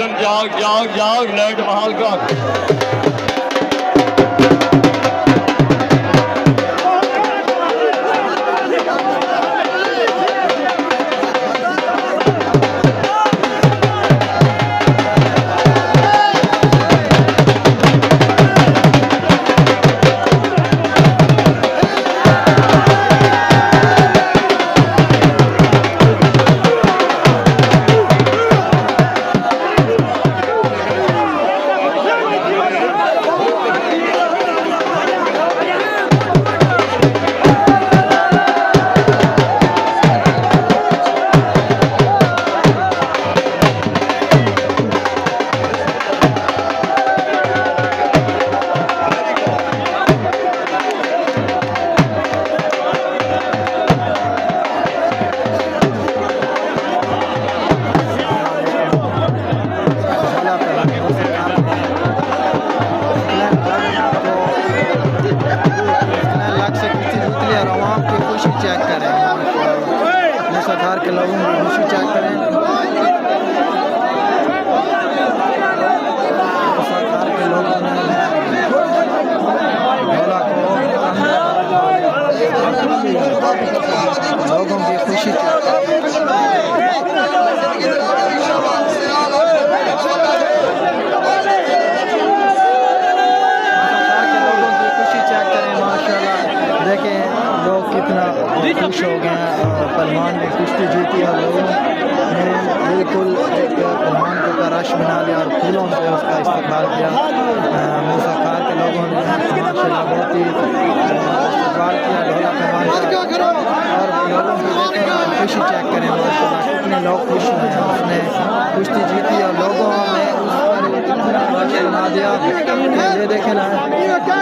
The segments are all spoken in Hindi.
हुसन जाग जाग जाग लाइट बहाल कर। लोगों की खुशी चेक करें माशाल्लाह। देखें लोग कितना खुश हो गए हैं। पहलवान ने कुश्ती जीती और लोगों ने बिल्कुल एक पहलवान के ऊपर रश बना लिया और फूलों से उसका इस्तेमाल किया। मूसा खार के लोगों ने माशाल्लाह बहुत ही इस्तेमाल किया ढोला पहलवान का। और लोगों की खुशी चेक करें माशाल्लाह कितने लोग खुश हुए हैं। उसने कुश्ती जीती और लोगों ने उस पर इतना रश बना दिया। ये देखें ना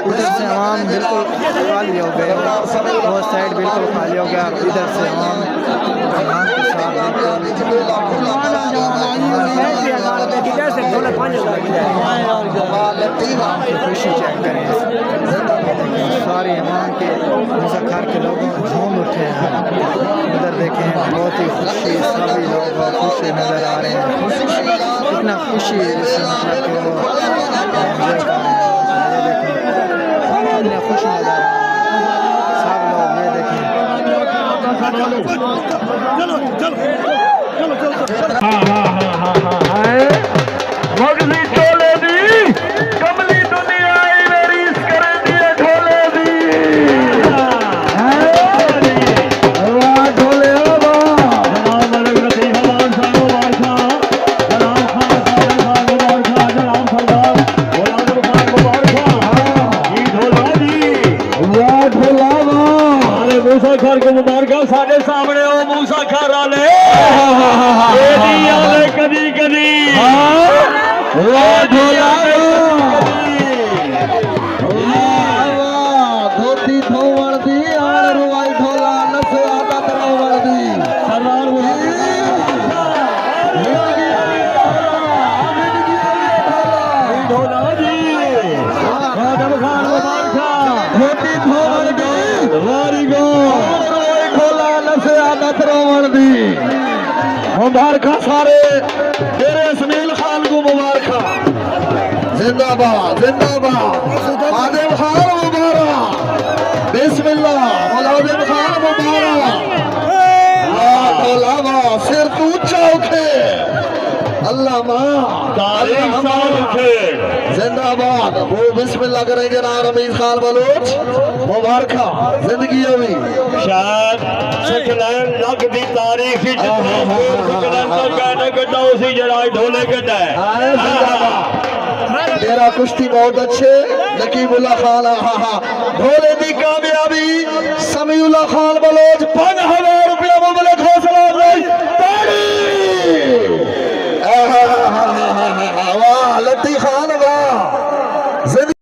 उधर से आवाम बिल्कुल खाली हो गए, वो साइड बिल्कुल खाली हो गया। इधर से आवाम के साथ खुशी चेक करें। सारे इमाम के मुज़क्कर के लोगों झूम उठे हैं। उधर देखें बहुत ही खुशी, सभी लोग खुश नज़र आ रहे हैं। कितना खुशी मतलब कि वो कितने खुश नज़र आ रहे हैं सब लोग। ये देखें मुबारक साढ़े सामने हो मूसा खार वाले कदी कदी धोती धोवड़ दी और रुवाई ढोला नसे आता तरवड़ दी सरदार ढोला जी आदम खान मुबारक धोती धोवड़ दी वारी गो मुबारक सारे तेरे इसमाइल खान को मुबारक। जिंदाबाद जिंदाबाद आदिम खान मुबारक। बिस्मिल्लाह मुलाजिम खान मुबारक। सिर तू ऊंचा उठे अल्लाह माँ तारीख साल उठे। जिंदाबाद। वो बिस्मिल्लाह करेंगे ना रमीज खान बलोच मुबारक जिंदगी अभी शायद सकलैन लग दी तारीख उसी जरा ढोले के मेरा कुश्ती बहुत अच्छे नकीबुल्लाह खान ढोले की कामयाबी समीउल्लाह खान बलोच 5